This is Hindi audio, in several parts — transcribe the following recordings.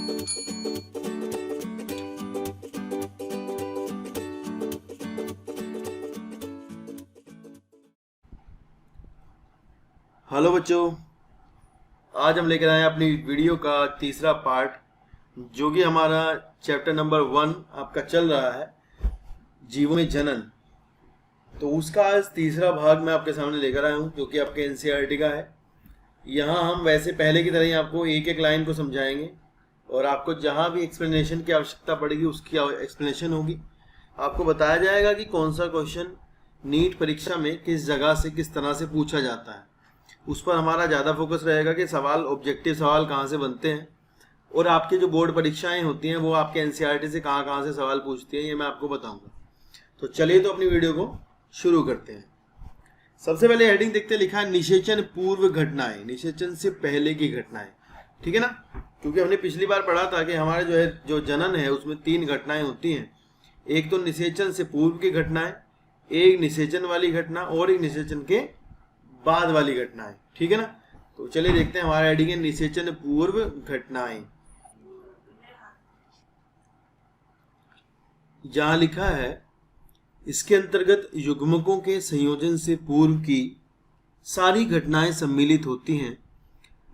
हेलो बच्चों, आज हम लेकर आए हैं अपनी वीडियो का तीसरा पार्ट, जो कि हमारा चैप्टर नंबर 1 आपका चल रहा है, जीवों में जनन। तो उसका आज तीसरा भाग मैं आपके सामने लेकर आया हूँ, जो कि आपके एनसीईआरटी का है। यहाँ हम वैसे पहले की तरह ही आपको एक एक लाइन को समझाएंगे और आपको जहाँ भी एक्सप्लेनेशन की आवश्यकता पड़ेगी उसकी एक्सप्लेनेशन होगी। आपको बताया जाएगा कि कौन सा क्वेश्चन नीट परीक्षा में किस जगह से किस तरह से पूछा जाता है। उस पर हमारा ज़्यादा फोकस रहेगा कि सवाल, ऑब्जेक्टिव सवाल कहाँ से बनते हैं और आपके जो बोर्ड परीक्षाएं होती हैं वो आपके एनसीईआरटी से कहाँ कहाँ से सवाल पूछती हैं, ये मैं आपको बताऊंगा। तो चलिए तो अपनी वीडियो को शुरू करते हैं। सबसे पहले हेडिंग देखते, लिखा है निषेचन पूर्व घटनाएं, निषेचन से पहले की घटनाएं। ठीक है ना, क्योंकि हमने पिछली बार पढ़ा था कि हमारे जो जनन है उसमें 3 घटनाएं होती हैं। एक तो निषेचन से पूर्व की घटनाएं, एक निषेचन वाली घटना और एक निषेचन के बाद वाली घटनाएं। ठीक है ना, तो चलिए देखते हैं हमारा हेडिंग है निषेचन पूर्व घटनाएं। जहां लिखा है इसके अंतर्गत युग्मकों के संयोजन से पूर्व की सारी घटनाएं सम्मिलित होती हैं।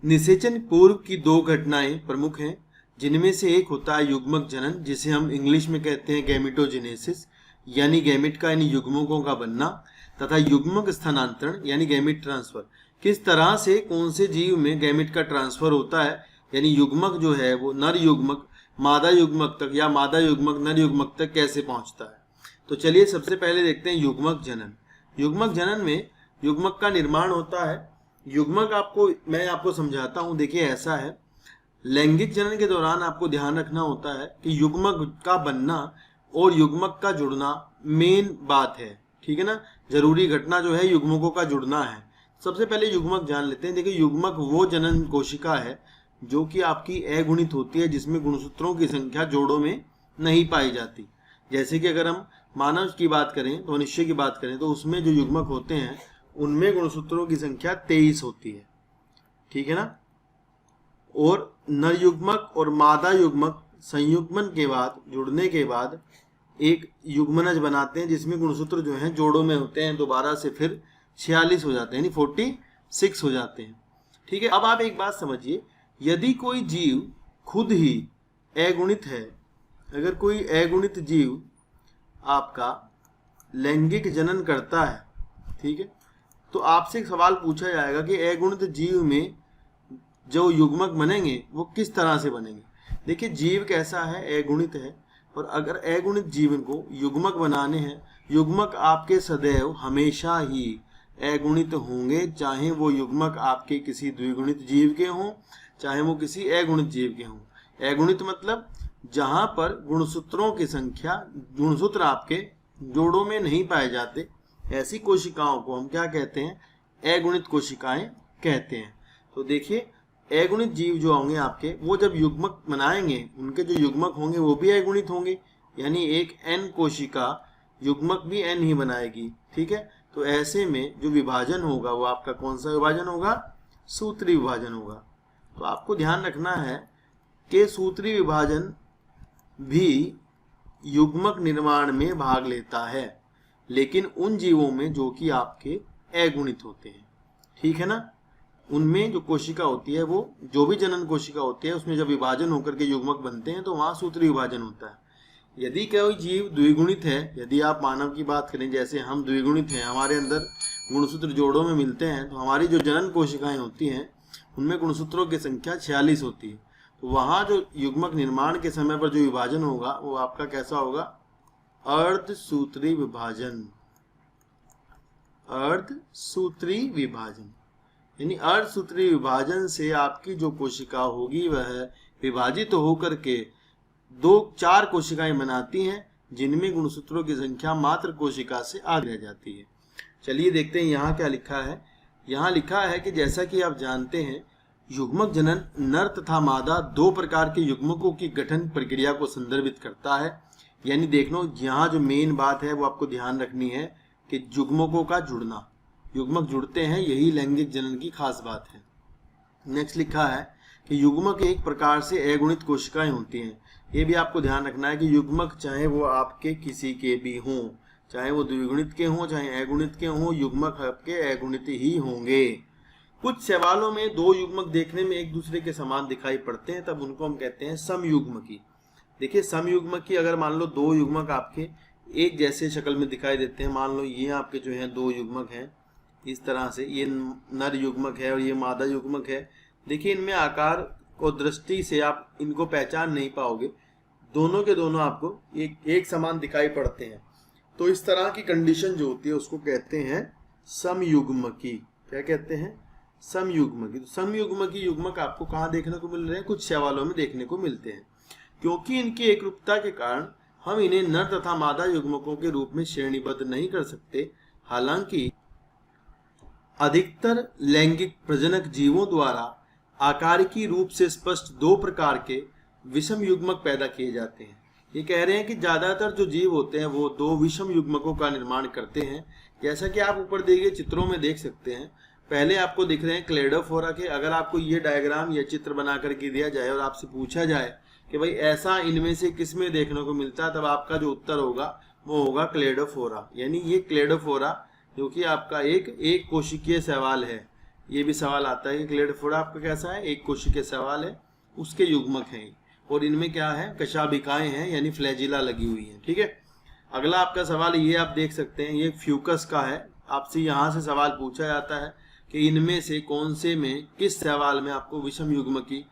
निषेचन पूर्व की 2 घटनाएं प्रमुख हैं, जिनमें से एक होता है युग्मक जनन, जिसे हम इंग्लिश में कहते हैं गैमेटोजेनेसिस, यानी गैमेट का यानी युग्मकों का बनना, तथा युग्मक स्थानांतरण यानी गैमेट ट्रांसफर। किस तरह से कौन से जीव में गैमेट का ट्रांसफर होता है, यानी युग्मक जो है वो नर युग्मक मादा युग्मक तक या मादा युग्मक नर युग्मक तक कैसे पहुंचता है। तो चलिए सबसे पहले देखते हैं युग्मक जनन। युग्मक जनन में युग्मक का निर्माण होता है। युग्मक मैं आपको समझाता हूं। देखिए ऐसा है, लैंगिक जनन के दौरान आपको ध्यान रखना होता है कि युग्मक का बनना और युग्मक का जुड़ना मेन बात है। ठीक है ना, जरूरी घटना जो है युग्मकों का जुड़ना है। सबसे पहले युग्मक जान लेते हैं। देखिए युग्मक वो जनन कोशिका है जो कि आपकी अगुणित होती है, जिसमें गुणसूत्रों की संख्या जोड़ों में नहीं पाई जाती। जैसे कि अगर हम मानव की बात करें तो मनुष्य की बात करें तो उसमें जो युग्मक होते हैं उनमें गुणसूत्रों की संख्या 23 होती है। ठीक है ना, और नर युग्मक और मादा युग्मक संयुग्मन के बाद, जुड़ने के बाद एक युग्मनज बनाते हैं, जिसमें गुणसूत्र जो हैं जोड़ों में होते हैं, दोबारा से फिर 46 हो जाते हैं, यानी 46 हो जाते हैं। ठीक है, अब आप एक बात समझिए, यदि कोई जीव खुद ही अगुणित है, अगर कोई अगुणित जीव आपका लैंगिक जनन करता है, ठीक है, तो आपसे एक सवाल पूछा जाएगा कि अगुणित जीव में जो युग्मक बनेंगे वो किस तरह से बनेंगे। देखिए जीव कैसा है, अगुणित है, और अगर अगुणित जीवन को युग्मक बनाने हैं, युग्मक आपके सदैव हमेशा ही अगुणित होंगे, चाहे वो युग्मक आपके किसी द्विगुणित जीव के हों, चाहे वो किसी अगुणित जीव के हों। अगुणित मतलब जहां पर गुणसूत्रों की संख्या, गुणसूत्र आपके जोड़ों में नहीं पाए जाते, ऐसी कोशिकाओं को हम क्या कहते हैं, अगुणित कोशिकाएं कहते हैं। तो देखिए अगुणित जीव जो होंगे आपके, वो जब युग्मक बनाएंगे, उनके जो युग्मक होंगे वो भी अगुणित होंगे, यानी एक n कोशिका युग्मक भी n ही बनाएगी। ठीक है, तो ऐसे में जो विभाजन होगा वो आपका कौन सा विभाजन होगा, सूत्री विभाजन होगा। तो आपको ध्यान रखना है कि सूत्री विभाजन भी युग्मक निर्माण में भाग लेता है, लेकिन उन जीवों में जो कि आपके अगुणित होते हैं। ठीक है ना, उनमें जो कोशिका होती है, वो जो भी जनन कोशिका होती है, उसमें जब विभाजन होकर के युग्मक बनते हैं तो वहां सूत्री विभाजन होता है। यदि कोई जीव द्विगुणित है, यदि आप मानव की बात करें, जैसे हम द्विगुणित हैं, हमारे अंदर गुणसूत्र जोड़ों में मिलते हैं, तो हमारी जो जनन कोशिकाएं होती हैं उनमें गुणसूत्रों की संख्या 46 होती है। तो वहाँ जो युग्मक निर्माण के समय पर जो विभाजन होगा वो आपका कैसा होगा, अर्धसूत्री विभाजन। अर्धसूत्री विभाजन यानी अर्धसूत्री विभाजन से आपकी जो कोशिका होगी वह विभाजित होकर के 2-4 कोशिकाएं बनाती हैं, जिनमें गुणसूत्रों की संख्या मात्र कोशिका से आगे रह जाती है। चलिए देखते हैं यहाँ क्या लिखा है। यहाँ लिखा है कि जैसा कि आप जानते हैं, युग्मक जनन नर तथा मादा 2 प्रकार के युग्मकों की गठन प्रक्रिया को संदर्भित करता है। यानी देख लो, यहाँ जो मेन बात है वो आपको ध्यान रखनी है कि युग्मकों का जुड़ना, युग्मक जुड़ते हैं, यही लैंगिक जनन की खास बात है। नेक्स्ट लिखा है कि युग्मक एक प्रकार से अगुणित कोशिकाएं होती हैं। ये भी आपको ध्यान रखना है कि युग्मक चाहे वो आपके किसी के भी हों, चाहे वो द्विगुणित के हों चाहे अगुणित के हों, युग्मक आपके अगुणित ही होंगे। कुछ सवालों में दो युग्मक देखने में एक दूसरे के समान दिखाई पड़ते हैं, तब उनको हम कहते हैं समयुग्मकी। देखिए समयुग्मकी, अगर मान लो दो युग्मक आपके एक जैसे शक्ल में दिखाई देते हैं, मान लो ये आपके जो हैं दो युग्मक हैं इस तरह से, ये नर युग्मक है और ये मादा युग्मक है। देखिए इनमें आकार और दृष्टि से आप इनको पहचान नहीं पाओगे, दोनों के दोनों आपको एक समान दिखाई पड़ते हैं। तो इस तरह की कंडीशन जो होती है उसको कहते हैं समयुग्मकी। क्या कहते हैं? समयुग्मकी। तो समयुग्मकी युग्मक आपको कहाँ देखने को मिल रहे हैं? कुछ सवालों में देखने को मिलते हैं। क्योंकि इनकी एकरूपता के कारण हम इन्हें नर तथा मादा युग्मकों के रूप में श्रेणीबद्ध नहीं कर सकते। हालांकि अधिकतर लैंगिक प्रजनक जीवों द्वारा आकारिकी रूप से स्पष्ट दो प्रकार के विषम युग्मक पैदा किए जाते हैं। ये कह रहे हैं कि ज्यादातर जो जीव होते हैं वो दो विषम युग्मकों का निर्माण करते हैं। जैसा कि आप ऊपर दिए गए चित्रों में देख सकते हैं, पहले आपको दिख रहे हैं क्लेडोफोरा के। अगर आपको ये डायग्राम या चित्र बना करके दिया जाए और आपसे पूछा जाए कि भाई ऐसा इनमें से किस में देखने को मिलता है, तब आपका जो उत्तर होगा वो होगा क्लेडोफोरा। यानी ये क्लेडोफोरा जो कि आपका एक कोशिकीय शैवाल है। ये भी सवाल आता है कि क्लेडोफोरा आपका कैसा है? एक कोशिकीय शैवाल है, उसके युग्मक हैं। और इनमें क्या है? कशाभिकाएं हैं, यानी फ्लैजिला लगी हुई है। ठीक है, अगला आपका सवाल ये आप देख सकते हैं, ये फ्यूकस का है। आपसे यहाँ से सवाल पूछा जाता है कि इनमें से कौन से में, किस सवाल में आपको विषम युग्म की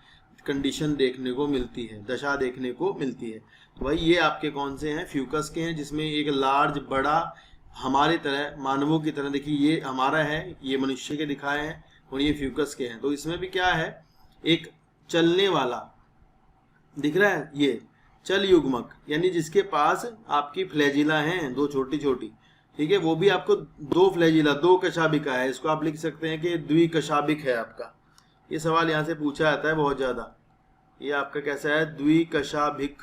कंडीशन देखने को मिलती है, दशा देखने को मिलती है। तो भाई ये आपके कौन से हैं? फ्यूकस के हैं, जिसमें एक लार्ज, बड़ा, हमारे तरह, मानवों की तरह, देखिए ये हमारा है, ये मनुष्य के दिखाए हैं और ये फ्यूकस के हैं। तो इसमें भी क्या है? एक चलने वाला दिख रहा है, ये चल युग्मक, यानी जिसके पास आपकी फ्लैजिला हैं दो छोटी छोटी। ठीक है, वो भी आपको दो फ्लैजिला, दो कशाभिका है। इसको आप लिख सकते हैं कि द्विकशाभिक है आपका। ये सवाल यहाँ से पूछा जाता है बहुत ज्यादा। ये आपका कैसा है? द्विकशाभिक,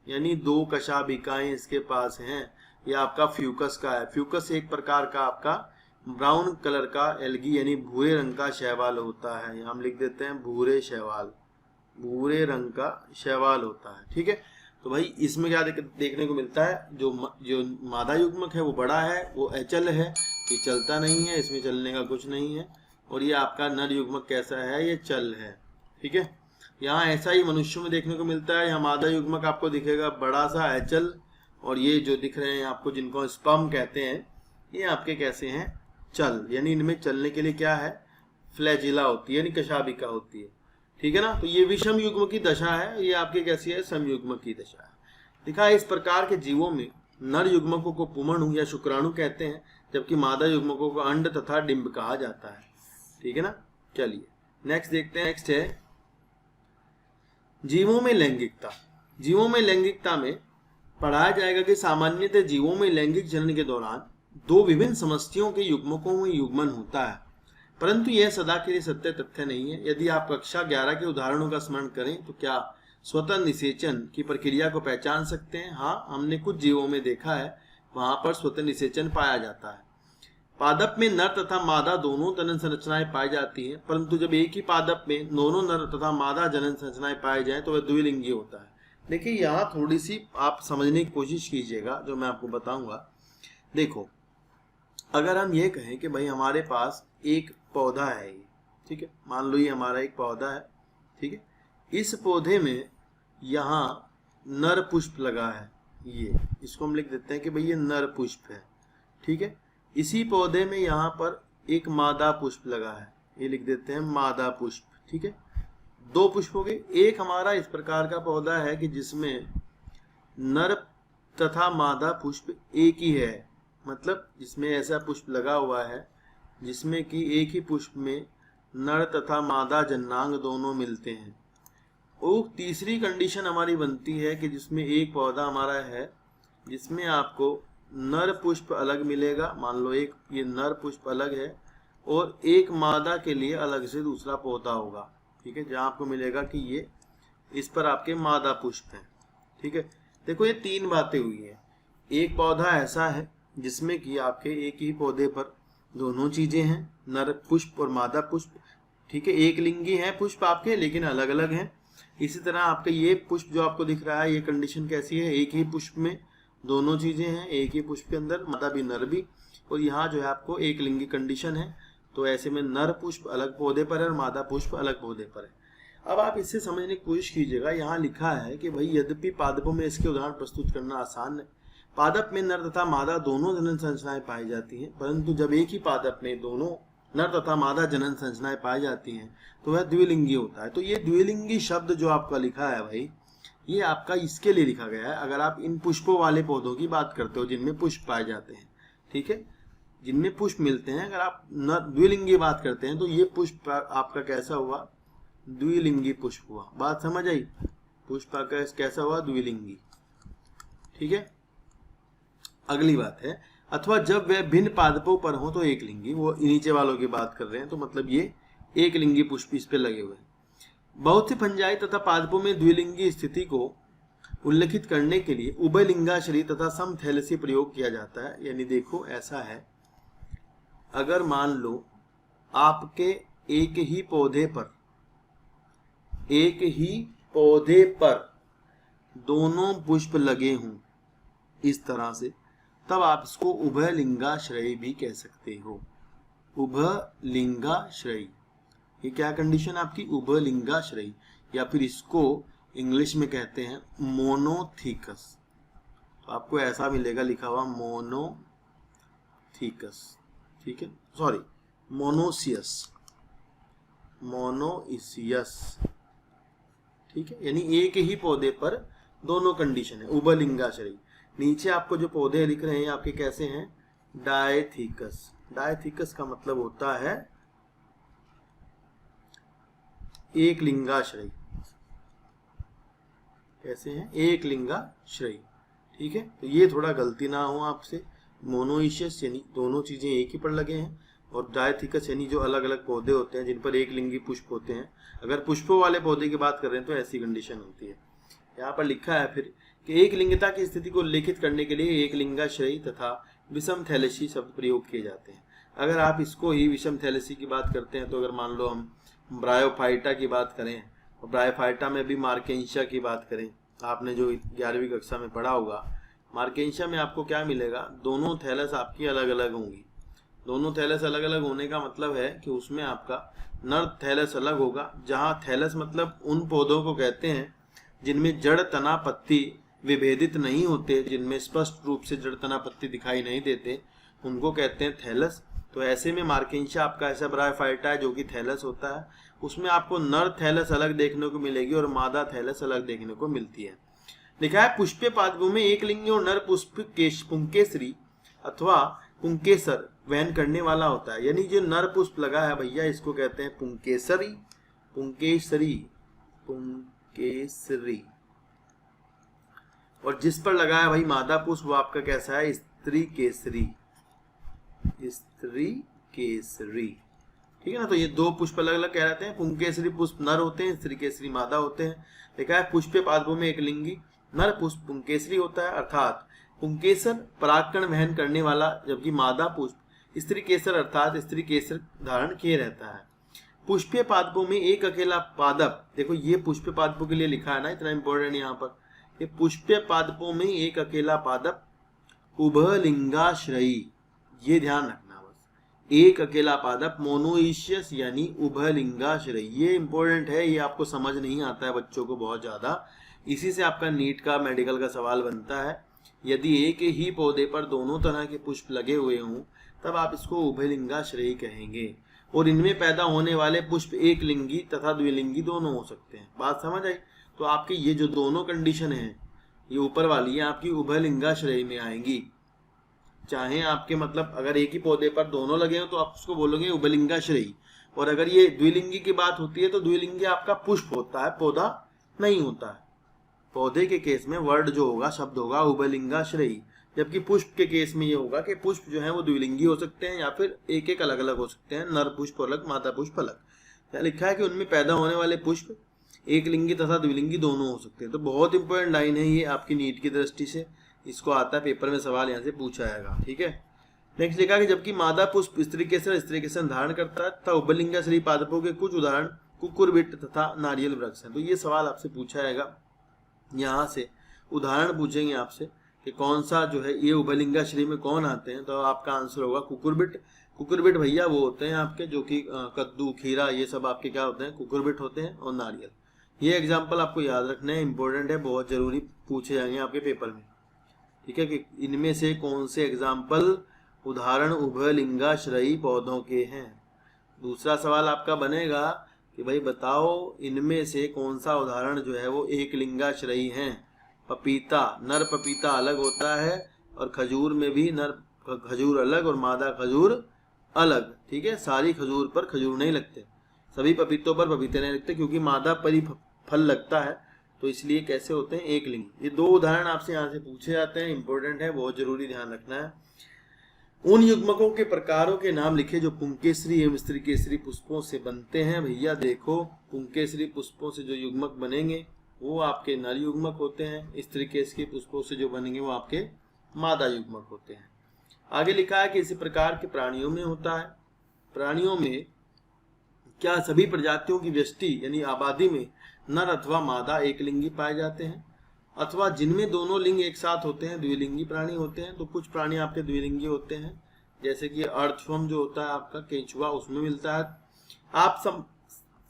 यानी दो कशाभिकाएं इसके पास हैं। ये आपका फ्यूकस का है। फ्यूकस एक प्रकार का आपका ब्राउन कलर का एल्गी, यानी भूरे रंग का शैवाल होता है। यहाँ हम लिख देते हैं भूरे शैवाल, भूरे रंग का शैवाल होता है। ठीक है, तो भाई इसमें क्या देखने को मिलता है? जो मादा युग्मक है वो बड़ा है, वो अचल है, ये चलता नहीं है, इसमें चलने का कुछ नहीं है। और ये आपका नर युग्मक कैसा है? ये चल है। ठीक है, यहाँ ऐसा ही मनुष्यों में देखने को मिलता है। यहाँ मादा युग्मक आपको दिखेगा बड़ा सा अचल, और ये जो दिख रहे हैं आपको, जिनको स्पर्म कहते हैं, ये आपके कैसे हैं? चल। यानी इनमें चलने के लिए क्या है? फ्लैजिला होती है, यानी कशाभिका होती है। ठीक है ना, तो ये विषम युग्म की दशा है, ये आपकी कैसी है? समयुग्म की दशा है। दिखा, इस प्रकार के जीवों में नर युग्मकों को पुमणु या शुक्राणु कहते हैं, जबकि मादा युग्मकों को अंड तथा डिंब कहा जाता है। ठीक है ना, चलिए नेक्स्ट देखते हैं। नेक्स्ट है जीवों में लैंगिकता। जीवों में लैंगिकता में पढ़ाया जाएगा कि सामान्यतः जीवों में लैंगिक जनन के दौरान दो विभिन्न समष्टियों के युग्मकों में युग्मन होता है, परंतु यह सदा के लिए सत्य तथ्य नहीं है। यदि आप कक्षा 11 के उदाहरणों का स्मरण करें तो क्या स्वतः निषेचन की प्रक्रिया को पहचान सकते हैं? हाँ, हमने कुछ जीवों में देखा है, वहां पर स्वतः निषेचन पाया जाता है। पादप में नर तथा मादा दोनों जनन संरचनाएं पाई जाती हैं, परंतु जब एक ही पादप में दोनों नर तथा मादा जनन संरचनाएं पाई जाए तो वह द्विलिंगी होता है। देखिए यहाँ थोड़ी सी आप समझने की कोशिश कीजिएगा, जो मैं आपको बताऊंगा। देखो, अगर हम ये कहें कि भाई हमारे पास एक पौधा है, ये ठीक है, मान लो ये हमारा एक पौधा है। ठीक है, इस पौधे में यहाँ नर पुष्प लगा है, ये इसको हम लिख देते हैं कि भाई ये नर पुष्प है। ठीक है, इसी पौधे में यहाँ पर एक मादा पुष्प लगा है, ये लिख देते हैं मादा पुष्प। ठीक है, दो पुष्प हो गए। एक हमारा इस प्रकार का पौधा है कि जिसमें नर तथा मादा पुष्प एक ही है, मतलब जिसमें ऐसा पुष्प लगा हुआ है जिसमें कि एक ही पुष्प में नर तथा मादा जन्नांग दोनों मिलते हैं। और तीसरी कंडीशन हमारी बनती है कि जिसमें एक पौधा हमारा है जिसमें आपको नर पुष्प अलग मिलेगा, मान लो एक ये नर पुष्प अलग है और एक मादा के लिए अलग से दूसरा पौधा होगा। ठीक है, जहाँ आपको मिलेगा कि ये इस पर आपके मादा पुष्प हैं। ठीक है, देखो ये तीन बातें हुई है। एक पौधा ऐसा है जिसमें कि आपके एक ही पौधे पर दोनों चीजें हैं, नर पुष्प और मादा पुष्प। ठीक है, एक लिंगी है पुष्प आपके, लेकिन अलग अलग हैं। इसी तरह आपका ये पुष्प जो आपको दिख रहा है, ये कंडीशन कैसी है, एक ही पुष्प में दोनों चीजें हैं, एक ही पुष्प के अंदर मादा भी नर भी, और यहाँ जो है आपको एक लिंगी कंडीशन है। तो ऐसे में नर पुष्प अलग पौधे पर है और मादा पुष्प अलग पौधे पर है। अब आप इससे समझने की कोशिश कीजिएगा, यहाँ लिखा है कि भाई यद्यपि पादपों में इसके उदाहरण प्रस्तुत करना आसान है, पादप में नर तथा मादा दोनों जनन संरचनाएं पाई जाती हैं, परंतु जब एक ही पादप में दोनों नर तथा मादा जनन संरचनाएं पाई जाती हैं तो वह द्विलिंगी होता है। तो ये द्विलिंगी शब्द जो आपका लिखा है भाई, ये आपका इसके लिए लिखा गया है अगर आप इन पुष्पों वाले पौधों की बात करते हो जिनमें पुष्प पाए जाते हैं, ठीक है, जिनमें पुष्प मिलते हैं। अगर आप द्विलिंगी बात करते हैं तो ये पुष्प आपका कैसा हुआ, द्विलिंगी पुष्प हुआ। बात समझ आई, पुष्प का कैसा हुआ, द्विलिंगी, ठीक है। अगली बात है, अथवा जब वह भिन्न पादपों पर हो तो एक लिंगी, वो नीचे वालों की बात कर रहे हैं, तो मतलब ये एक लिंगी पुष्प इस पे लगे हुए हैं। बहुत से फंजाई तथा पादपों में द्विलिंगी स्थिति को उल्लेखित करने के लिए उभयलिंगाश्रयी तथा समथैलेसी प्रयोग किया जाता है। यानी देखो ऐसा है, अगर मान लो आपके एक ही पौधे पर दोनों पुष्प लगे हों इस तरह से, तब आप इसको उभयलिंगाश्रयी भी कह सकते हो। उभयलिंगाश्रयी, ये क्या कंडीशन आपकी, उभयलिंगाश्रयी, या फिर इसको इंग्लिश में कहते हैं मोनोथीकस। तो आपको ऐसा मिलेगा लिखा हुआ मोनोथीकस, ठीक है, सॉरी मोनोइसियस, ठीक है। यानी एक ही पौधे पर दोनों कंडीशन है, उभयलिंगाश्रयी। नीचे आपको जो पौधे लिख रहे हैं आपके कैसे हैं, डायथीकस। डायथीकस का मतलब होता है एक लिंगाश्रयी, कैसे हैं, एक लिंगाश्रयी, ठीक है। तो ये थोड़ा गलती ना हो आपसे, मोनोइशियस यानी दोनों चीजें एक ही पर लगे हैं, और डायथीकस यानी जो अलग अलग पौधे होते हैं जिन पर एक लिंगी पुष्प होते हैं। अगर पुष्पों वाले पौधे की बात कर रहे हैं तो ऐसी कंडीशन होती है। यहाँ पर लिखा है फिर कि एक लिंगता की स्थिति को उल्लेखित करने के लिए एक लिंगाश्रयी तथा विषम थैलेसी शब्द प्रयोग किए जाते हैं। अगर आप इसको ही विषम थैलेसी की बात करते हैं तो अगर मान लो हम ब्रायोफाइटा की बात करें, और ब्रायोफाइटा में भी मार्केंशिया की बात करें, आपने जो 11वीं कक्षा में पढ़ा होगा, मार्केंशिया में आपको क्या मिलेगा, दोनों थैलस आपकी अलग अलग होंगी। दोनों थैलस अलग अलग होने का मतलब है कि उसमें आपका नर थैलस अलग होगा, जहाँ थैलस मतलब उन पौधों को कहते हैं जिनमें जड़ तना पत्ती विभेदित नहीं होते, जिनमें स्पष्ट रूप से जड़ तना पत्ती दिखाई नहीं देते, उनको कहते हैं थैलस। तो ऐसे में मार्केंशिया आपका ऐसा ब्रायोफाइटा है जो कि थैलस होता है, उसमें आपको नर थैलस अलग देखने को मिलेगी और मादा थैलस अलग देखने को मिलती है। लिखा है पुष्पीय पादपों में एक लिंगी और नर पुष्प पुंकेसरी अथवा पुंकेसर वहन करने वाला होता है। यानी जो नर पुष्प लगा है भैया इसको कहते हैं पुंकेसरी, पुंकेसरी, पुंकेसरी, और जिस पर लगा है भाई मादा पुष्प वो आपका कैसा है, स्त्री केसरी, स्त्री केसरी, ठीक है ना। तो ये दो पुष्प अलग अलग कह रहते हैं, पुंकेसरी पुष्प नर होते हैं, स्त्री केसरी मादा होते हैं। लिखा है पुष्पीय पादपों में एक लिंगी नर पुष्प पुंकेसरी होता है, अर्थात पुंकेसर परागकण वहन करने वाला, जबकि मादा पुष्प स्त्री केसर अर्थात स्त्री केसर धारण किए रहता है। पुष्पीय पादपों में एक अकेला पादप, देखो ये पुष्पीय पादपों के लिए लिखा है ना, इतना इंपॉर्टेंट यहाँ पर, ये पुष्पीय पादपों में एक अकेला पादप उभयलिंगाश्रयी, ये ध्यान रखना बस, एक अकेला पादप मोनोइशियस यानी उभयलिंगाश्रयी, ये इंपॉर्टेंट है, ये आपको समझ नहीं आता है बच्चों को बहुत ज्यादा, इसी से आपका नीट का मेडिकल का सवाल बनता है। यदि एक ही पौधे पर दोनों तरह के पुष्प लगे हुए हों तब आप इसको उभयलिंगाश्रयी कहेंगे, और इनमें पैदा होने वाले पुष्प एक लिंगी तथा द्विलिंगी दोनों हो सकते हैं। बात समझ आई। तो आपकी ये जो दोनों कंडीशन है, ये ऊपर वाली है आपकी उभयलिंगाश्रयी में आएंगी। चाहे आपके मतलब अगर एक ही पौधे पर दोनों लगे हो तो आप उसको बोलोगे उभयलिंगाश्रयी, और अगर ये द्विलिंगी की बात होती है तो द्विलिंगी आपका पुष्प होता है, पौधा नहीं होता है। पौधे के केस में वर्ड जो होगा, शब्द होगा उभयलिंगाश्रयी, जबकि पुष्प के केस में ये होगा कि पुष्प जो है वो द्विलिंगी हो सकते हैं या फिर एक एक अलग अलग हो सकते हैं, नर पुष्प अलग मादा पुष्प अलग। क्या लिखा है कि उनमें पैदा होने वाले पुष्प एक लिंगी तथा द्विलिंगी दोनों हो सकते हैं। तो बहुत इंपॉर्टेंट लाइन है ये आपकी नीट की दृष्टि से, इसको आता है पेपर में सवाल यहाँ से पूछा जाएगा, ठीक है। नेक्स्ट लिखा कि जबकि मादा पुष्प स्त्री केसर धारण करता है तथा उभयलिंगाश्रयी पादपों के कुछ उदाहरण कुकुरबिट तथा नारियल वृक्ष हैं। तो ये सवाल आपसे पूछा जाएगा, यहाँ से उदाहरण पूछेंगे आपसे कि कौन सा जो है ये उभयलिंगाश्रयी में कौन आते हैं, तो आपका आंसर होगा कुकुरबिट। कुकुरबिट भैया वो होते हैं आपके जो कि कद्दू खीरा ये सब आपके क्या होते हैं, कुकुरबिट होते हैं, और नारियल। ये एग्जाम्पल आपको याद रखना है, इंपॉर्टेंट है, बहुत जरूरी पूछे जाएंगे आपके पेपर में, ठीक है, कि इनमें से कौन से एग्जाम्पल उदाहरण उभयलिंगाश्रयी पौधों के हैं। दूसरा सवाल आपका बनेगा कि भाई बताओ इनमें से कौन सा उदाहरण जो है वो एक लिंगाश्रयी हैं। पपीता, नर पपीता अलग होता है, और खजूर में भी नर खजूर अलग और मादा खजूर अलग, ठीक है। सारी खजूर पर खजूर नहीं लगते, सभी पपीतों पर पपीते नहीं लगते, क्योंकि मादा पर ही फल लगता है, तो इसलिए कैसे होते हैं, एक लिंग। ये दो उदाहरण आपसे यहाँ से पूछे जाते हैं, इंपॉर्टेंट है, बहुत जरूरी ध्यान रखना है। उन युग्मकों के प्रकारों के नाम लिखे जो पुंकेसरी एवं स्त्रीकेसरी पुष्पों से बनते हैं। भैया देखो, पुंकेसरी पुष्पों से जो युग्मक बनेंगे वो आपके नर युग्मक होते हैं, स्त्रीकेसरी पुष्पों से जो बनेंगे वो आपके मादा युग्मक होते हैं। आगे लिखा है कि इसी प्रकार के प्राणियों में होता है। प्राणियों में क्या सभी प्रजातियों की व्यष्टि यानी आबादी में नर अथवा मादा एक लिंगी पाए जाते हैं, अथवा जिनमें दोनों लिंग एक साथ होते हैं द्विलिंगी प्राणी होते हैं। तो कुछ प्राणी आपके द्विलिंगी होते हैं, जैसे कि अर्थवर्म जो होता है आपका केंचुआ, उसमें मिलता है। आप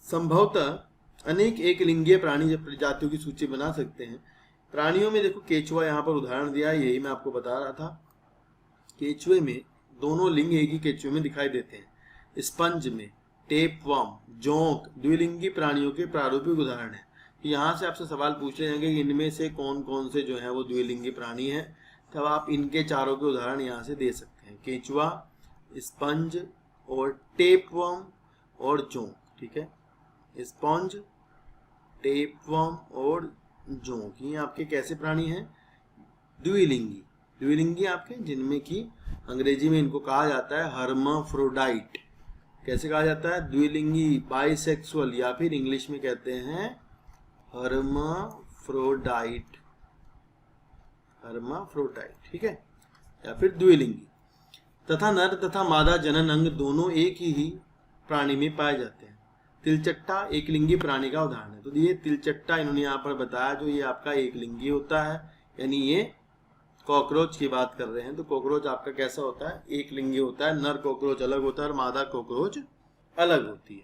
संभवतः अनेक एक लिंगीय प्राणी प्रजातियों की सूची बना सकते हैं। प्राणियों में देखो केंचुआ यहाँ पर उदाहरण दिया है, यही मैं आपको बता रहा था। केंचुए में दोनों लिंग एक ही केंचुए में दिखाई देते हैं। स्पंज में टेपवर्म, जोंक द्विलिंगी प्राणियों के प्रारूपिक उदाहरण है। यहाँ से आपसे सवाल पूछे जाएंगे कि इनमें से कौन कौन से जो है वो द्विलिंगी प्राणी हैं, तब आप इनके चारों के उदाहरण यहाँ से दे सकते हैं, केंचुआ, स्पंज और टेपवर्म और जोंक, ठीक है। स्पंज, टेपवर्म और जोंक ये आपके कैसे प्राणी हैं, द्विलिंगी। द्विलिंगी आपके जिनमें कि अंग्रेजी में इनको कहा जाता है हर्माफ्रोडाइट। कैसे कहा जाता है, द्विलिंगी, बाइसेक्सुअल, या फिर इंग्लिश में कहते हैं हर्माफ्रोडाइट, हर्माफ्रोडाइट, ठीक है, या फिर द्विलिंगी। तथा नर तथा मादा जनन अंग दोनों एक ही प्राणी में पाए जाते हैं। तिलचट्टा एक लिंगी प्राणी का उदाहरण है। तो ये तिलचट्टा इन्होंने यहाँ पर बताया, जो ये आपका एक लिंगी होता है, यानी ये कॉकरोच की बात कर रहे हैं। तो कॉकरोच आपका कैसा होता है, एक लिंगी होता है, नर कॉकरोच अलग होता है और मादा कॉकरोच अलग होती है।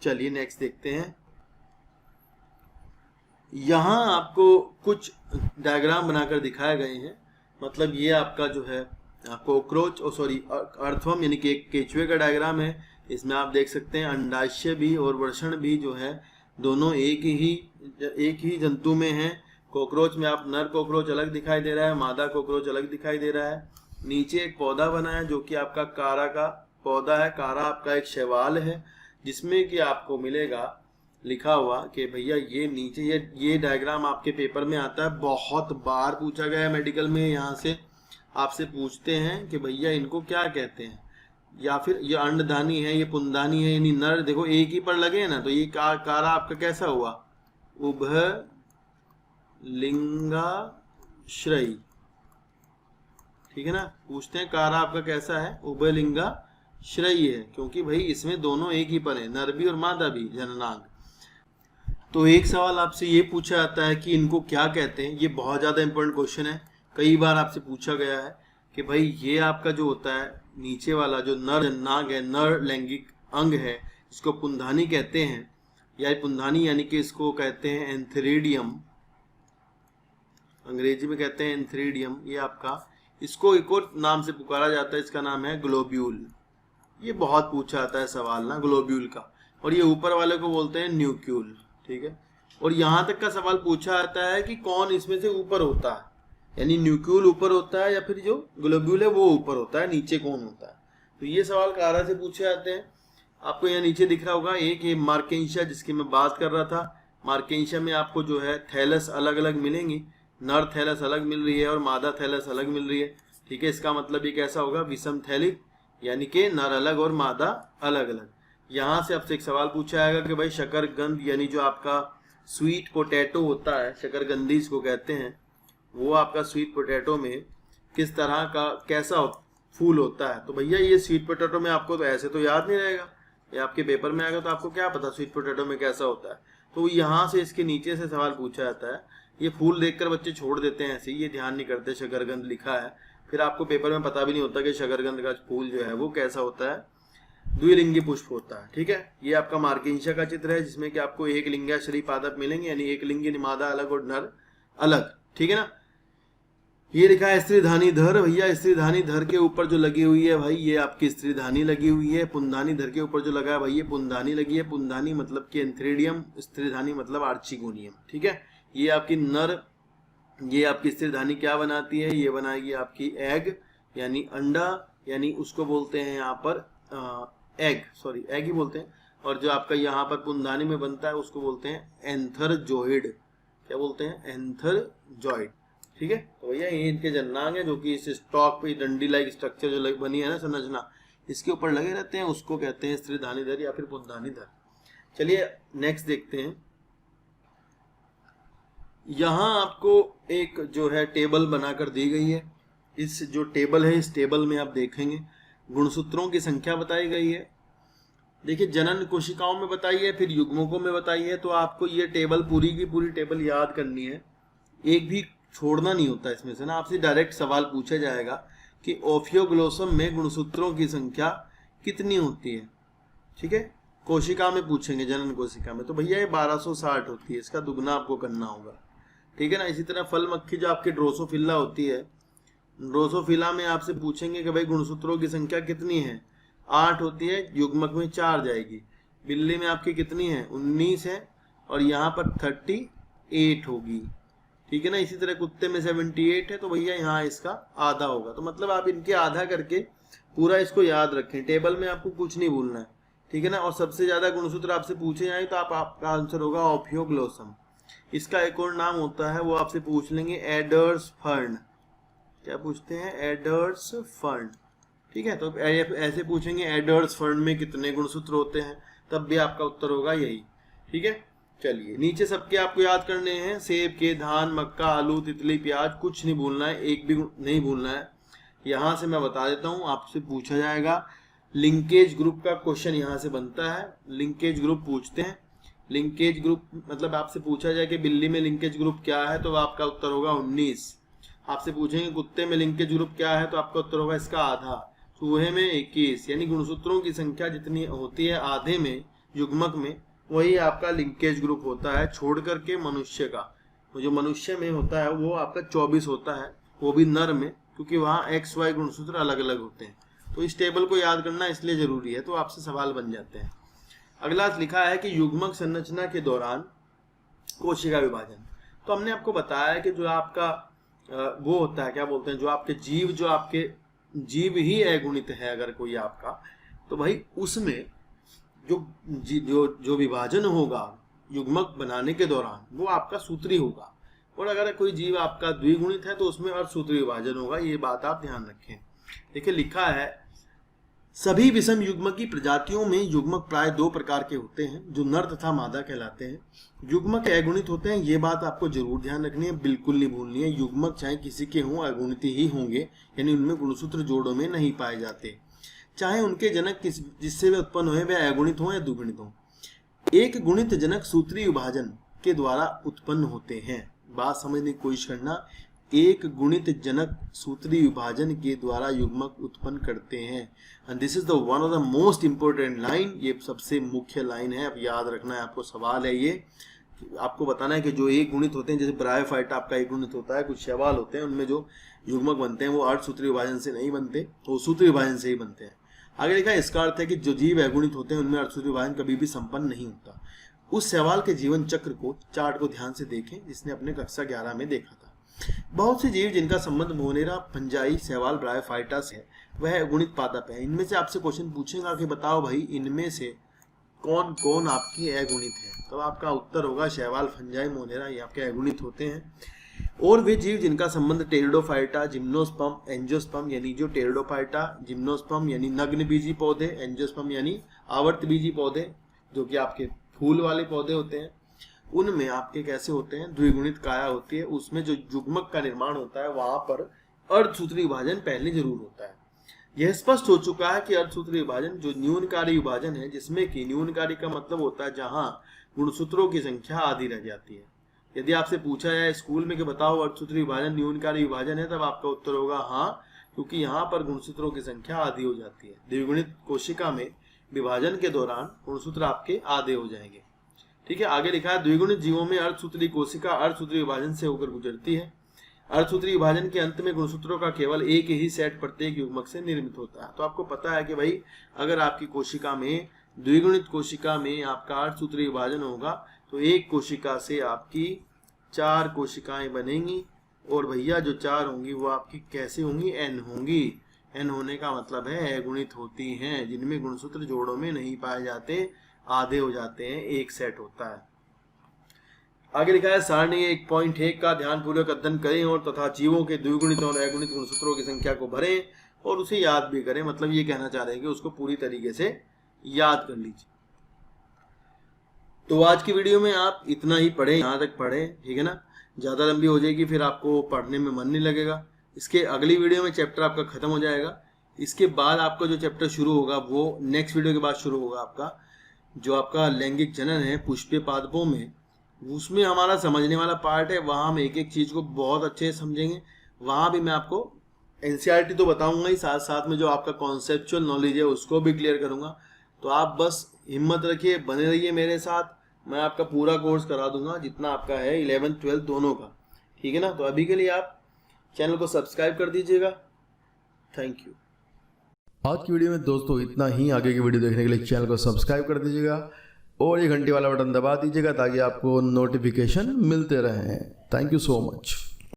चलिए नेक्स्ट देखते हैं। यहाँ आपको कुछ डायग्राम बनाकर दिखाए गए हैं, मतलब ये आपका जो है कॉकरोच अर्थवर्म यानी कि एक केंचुए का डायग्राम है। इसमें आप देख सकते हैं अंडाशय भी और वर्षण भी जो है दोनों एक ही जंतु में हैं। कॉकरोच में आप नर कॉकरोच अलग दिखाई दे रहा है, मादा कॉकरोच अलग दिखाई दे रहा है। नीचे एक पौधा बना है जो कि आपका कारा का पौधा है। कारा आपका एक शैवाल है, जिसमें कि आपको मिलेगा लिखा हुआ कि भैया ये नीचे ये डायग्राम आपके पेपर में आता है, बहुत बार पूछा गया है मेडिकल में। यहाँ से आपसे पूछते हैं कि भैया इनको क्या कहते हैं, या फिर ये अंडधानी है, ये पुंदानी है, यानी नर देखो एक ही पर लगे हैं ना, तो ये कारा आपका कैसा हुआ, उभयलिंगाश्रयी, ठीक है ना। पूछते हैं कारा आपका कैसा है, उभयलिंगाश्रयी है, क्योंकि भाई इसमें दोनों एक ही पर है, नर भी और मादा भी, जननांग। तो एक सवाल आपसे ये पूछा जाता है कि इनको क्या कहते हैं। ये बहुत ज्यादा इंपॉर्टेंट क्वेश्चन है, कई बार आपसे पूछा गया है कि भाई ये आपका जो होता है नीचे वाला जो नर जननांग है, नर लैंगिक अंग है, इसको पुंधानी कहते हैं, या पुंधानी यानी कि इसको कहते हैं एंथेरिडियम, अंग्रेजी में कहते हैं एंथेरिडियम। ये आपका इसको एक और नाम से पुकारा जाता है, इसका नाम है ग्लोब्यूल। ये बहुत पूछा जाता है सवाल ना ग्लोब्यूल का, और ये ऊपर वाले को बोलते हैं न्यूक्यूल, ठीक है। और यहाँ तक का सवाल पूछा जाता है कि कौन इसमें से ऊपर होता है, यानी न्यूक्यूल ऊपर होता है या फिर जो ग्लोब्यूल है वो ऊपर होता है, नीचे कौन होता है। तो ये सवाल कारा से पूछे जाते हैं। आपको यहाँ नीचे दिख रहा होगा एक ये मार्केंशिया जिसकी मैं बात कर रहा था। मार्केंशिया में आपको जो है थैलस अलग अलग मिलेंगी, नर थैलस अलग मिल रही है और मादा थैलस अलग मिल रही है, ठीक है। इसका मतलब ये कैसा होगा, विषम थैलिक, यानी कि नर अलग और मादा अलग अलग। यहाँ से आपसे एक सवाल पूछा जाएगा कि भाई शकरकंद यानी जो आपका स्वीट पोटैटो होता है, शकरकंदी इसको कहते हैं, वो आपका स्वीट पोटैटो में किस तरह का कैसा फूल होता है। तो भैया ये स्वीट पोटैटो में आपको तो ऐसे तो याद नहीं रहेगा, ये आपके पेपर में आएगा तो आपको क्या पता स्वीट पोटैटो में कैसा होता है। तो यहाँ से इसके नीचे से सवाल पूछा जाता है। ये फूल देखकर बच्चे छोड़ देते हैं ऐसे ही, ये ध्यान नहीं करते शकरकंद लिखा है, फिर आपको पेपर में पता भी नहीं होता कि शकरकंद का फूल जो है वो कैसा होता है, द्विलिंगी पुष्प होता है। ठीक है, ये आपका मार्केंशिया का चित्र है जिसमें कि आपको एक लिंगाश्रयी पादप मिलेंगे, यानी एक लिंगी निमादा अलग और नर अलग। ठीक है ना। ये लिखा है स्त्रीधानी धर। भैया स्त्रीधानी धर के ऊपर जो लगी हुई है भाई ये आपकी स्त्रीधानी लगी हुई है। पुंधानी धर के ऊपर जो लगा है भाई ये पुंधानी लगी है। पुंधानी मतलब कि एंथ्रेडियम, स्त्रीधानी मतलब आर्चिगोनियम। ठीक है, ये आपकी नर, ये आपकी स्त्रीधानी क्या बनाती है, ये बनाएगी आपकी एग यानी अंडा, यानी उसको बोलते हैं यहाँ पर एग, सॉरी एग ही बोलते हैं। और जो आपका यहाँ पर पुंधानी में बनता है उसको बोलते हैं एंथरजॉइड। क्या बोलते हैं? एंथरजॉइड। ठीक है, तो भैया ये इनके जननांग है जो कि इस स्टॉक पे डंडी लाइक स्ट्रक्चर जो बनी है ना संरचना, इसके ऊपर लगे रहते हैं, उसको कहते हैं स्त्रीधानी धर या फिर पुंधानी धर। चलिए नेक्स्ट देखते हैं। यहाँ आपको एक जो है टेबल बनाकर दी गई है। इस जो टेबल है इस टेबल में आप देखेंगे गुणसूत्रों की संख्या बताई गई है। देखिए जनन कोशिकाओं में बताई है, फिर युग्मकों में बताई है। तो आपको ये टेबल पूरी की पूरी टेबल याद करनी है, एक भी छोड़ना नहीं होता इसमें से ना। आपसे डायरेक्ट सवाल पूछा जाएगा कि ओफियोग्लोसम में गुणसूत्रों की संख्या कितनी होती है। ठीक है, कोशिका में पूछेंगे, जनन कोशिका में, तो भैया ये 1260 होती है, इसका दुगना आपको करना होगा। ठीक है ना। इसी तरह फल मक्खी जो आपकी ड्रोसोफिला होती है, ड्रोसोफिला में आपसे पूछेंगे कि भाई गुणसूत्रों की संख्या कितनी है, 8 होती है, युग्मक में 4 जाएगी। बिल्ली में आपकी कितनी है, 19 है, और यहाँ पर 38 होगी। ठीक है ना। इसी तरह कुत्ते में 78 है, तो भैया यहाँ इसका आधा होगा। तो मतलब आप इनके आधा करके पूरा इसको याद रखें, टेबल में आपको कुछ नहीं भूलना है। ठीक है ना। और सबसे ज्यादा गुणसूत्र आपसे पूछे जाए तो आपका आंसर होगा ओफियोग्लोसम। इसका एक और नाम होता है, वो आपसे पूछ लेंगे एडर्स फर्न। क्या पूछते हैं? Aiders fern. ठीक है, तो ऐसे पूछेंगे एडर्स फर्न में कितने गुणसूत्र होते हैं, तब भी आपका उत्तर होगा यही। ठीक है। चलिए नीचे सबके आपको याद करने हैं, सेब के, धान, मक्का, आलू, तितली, प्याज, कुछ नहीं भूलना है, एक भी नहीं भूलना है। यहाँ से मैं बता देता हूँ, आपसे पूछा जाएगा लिंकेज ग्रुप का क्वेश्चन यहाँ से बनता है। लिंकेज ग्रुप पूछते हैं। लिंकेज ग्रुप मतलब आपसे पूछा जाए कि बिल्ली में लिंकेज ग्रुप क्या है, तो आपका उत्तर होगा 19। आपसे पूछेंगे कुत्ते में लिंकेज ग्रुप क्या है, तो आपका उत्तर होगा इसका आधा। चूहे में 21, यानी गुणसूत्रों की संख्या जितनी होती है आधे में युग्मक में, वही आपका लिंकेज ग्रुप होता है, छोड़ करके मनुष्य का। तो जो मनुष्य में होता है वो आपका 24 होता है, वो भी नर में, क्योंकि वहाँ XY गुणसूत्र अलग अलग होते हैं। तो इस टेबल को याद करना इसलिए जरूरी है, तो आपसे सवाल बन जाते हैं। अगला लिखा है कि युग्मक संरचना के दौरान कोशिका विभाजन। तो हमने आपको बताया कि जो आपका वो होता है, क्या बोलते हैं, जो आपके जीव, जो आपके जीव ही अगुणित है अगर कोई आपका, तो भाई उसमें जो विभाजन होगा युग्मक बनाने के दौरान वो आपका सूत्री होगा। और अगर कोई जीव आपका द्विगुणित है तो उसमें अर्धसूत्री विभाजन होगा। ये बात आप ध्यान रखें। देखिए लिखा है सभी विषम युग्मक की प्रजातियों में युग्मक प्राय 2 प्रकार के होते हैं, जो नर तथा मादा कहलाते हैं। युग्मक अगुणित होते हैं, ये बात आपको जरूर ध्यान रखनी है, बिल्कुल नहीं भूलनी है। युग्मक चाहे किसी के हों अगुणित ही होंगे, यानी उनमें गुणसूत्र जोड़ों में नहीं पाए जाते, चाहे उनके जनक जिससे वे उत्पन्न हुए वे अगुणित हों या द्विगुणित हों। एक गुणित जनक सूत्री विभाजन के द्वारा उत्पन्न होते हैं। बात समझने की कोशिश करना, एक गुणित जनक सूत्री विभाजन के द्वारा युग्मक उत्पन्न करते हैं। And this is the one of the most important line, ये सबसे मुख्य लाइन है, अब याद रखना है आपको। सवाल है ये, आपको बताना है कि जो एक गुणित होते हैं, जैसे ब्रायोफाइटा आपका एक गुणित होता है, कुछ शैवाल होते हैं उनमें जो युग्मक बनते हैं वो अर्धसूत्री विभाजन से नहीं बनते, वो सूत्री विभाजन से ही बनते हैं। आगे लिखा है इसका अर्थ है कि जो जीव अगुणित होते हैं उनमें अर्धसूत्री विभाजन कभी भी संपन्न नहीं होता। उस शैवाल के जीवन चक्र को, चार्ट को ध्यान से देखें जिसने अपने कक्षा 11 में देखा था। बहुत से जीव जिनका संबंध मोनेरा, फंजाई, शैवाल, ब्रायोफाइटा से है, वह अगुणित पादप है। इनमें से आपसे क्वेश्चन पूछेगा कि बताओ भाई इनमें से कौन कौन आपकी अगुणित है, तो आपका उत्तर होगा शैवाल, फंजाई, मोनेरा, ये आपके अगुणित होते हैं। और वे जीव जिनका संबंध टेरिडोफाइटा, जिम्नोस्पर्म, एंजियोस्पर्म, यानी जो टेरिडोफाइटा, जिम्नोस्पर्म यानी नग्न बीजी पौधे, एंजियोस्पर्म यानी आवर्त बीजी पौधे जो कि आपके फूल वाले पौधे होते हैं, उनमें आपके कैसे होते हैं, द्विगुणित काया होती है। उसमें जो युग्मक का निर्माण होता है वहां पर अर्धसूत्री विभाजन पहले जरूर होता है। यह स्पष्ट हो चुका है कि अर्धसूत्र विभाजन जो न्यूनकारी विभाजन है, जिसमें कि न्यूनकारी का मतलब होता है जहां गुणसूत्रों की संख्या आधी रह जाती है। यदि आपसे पूछा जाए स्कूल में कि बताओ अर्धसूत्र विभाजन न्यूनकारी विभाजन है, तब आपका उत्तर होगा हाँ, क्योंकि यहाँ पर गुणसूत्रों की संख्या आधी हो जाती है। द्विगुणित कोशिका में विभाजन के दौरान गुणसूत्र आपके आधे हो जाएंगे। ठीक है, आगे लिखा है द्विगुणित जीवों में अर्धसूत्री कोशिका अर्धसूत्री विभाजन से होकर गुजरती है। अर्धसूत्री विभाजन के अंत में गुणसूत्रों का केवल एक ही सेट प्रत्येक युग्मक से निर्मित होता है। तो आपको पता है कि भाई अगर आपकी कोशिका में, द्विगुणित कोशिका में आपका अर्धसूत्री विभाजन होगा तो एक कोशिका से आपकी 4 कोशिकाएं बनेंगी, और भैया जो 4 होंगी वो आपकी कैसे होंगी, n होंगी। n होने का मतलब है अगुणित होती हैं, जिनमें गुणसूत्र जोड़ों में नहीं पाए जाते, आधे हो जाते हैं, एक सेट होता है। आगे लिखा है सारणी 1.1 का ध्यानपूर्वक अध्ययन करें और तथा जीवों के द्विगुणित और अगुणित गुणसूत्रों की संख्या को भरें और उसे याद भी करें। मतलब ये कहना चाह रहे हैं कि उसको पूरी तरीके से याद कर लीजिए। तो आज की वीडियो में आप इतना ही पढ़ें, यहाँ तक पढ़ें, ठीक है ना। ज़्यादा लंबी हो जाएगी फिर आपको पढ़ने में मन नहीं लगेगा। इसके अगली वीडियो में चैप्टर आपका खत्म हो जाएगा। इसके बाद आपका जो चैप्टर शुरू होगा वो नेक्स्ट वीडियो के बाद शुरू होगा आपका, जो आपका लैंगिक जनन है पुष्पीय पादपों में, उसमें हमारा समझने वाला पार्ट है। वहाँ हम एक एक चीज़ को बहुत अच्छे से समझेंगे। वहाँ भी मैं आपको एनसीईआरटी तो बताऊंगा ही, साथ साथ में जो आपका कॉन्सेप्चुअल नॉलेज है उसको भी क्लियर करूंगा। तो आप बस हिम्मत रखिए, बने रहिए मेरे साथ। मैं आपका पूरा कोर्स करा दूंगा जितना आपका है 11th 12th दोनों का, ठीक है ना। तो अभी के लिए आप चैनल को सब्सक्राइब कर दीजिएगा। Thank you. आज की वीडियो में दोस्तों इतना ही। आगे की वीडियो देखने के लिए चैनल को सब्सक्राइब कर दीजिएगा और ये घंटी वाला बटन दबा दीजिएगा ताकि आपको नोटिफिकेशन मिलते रहें। Thank you so much.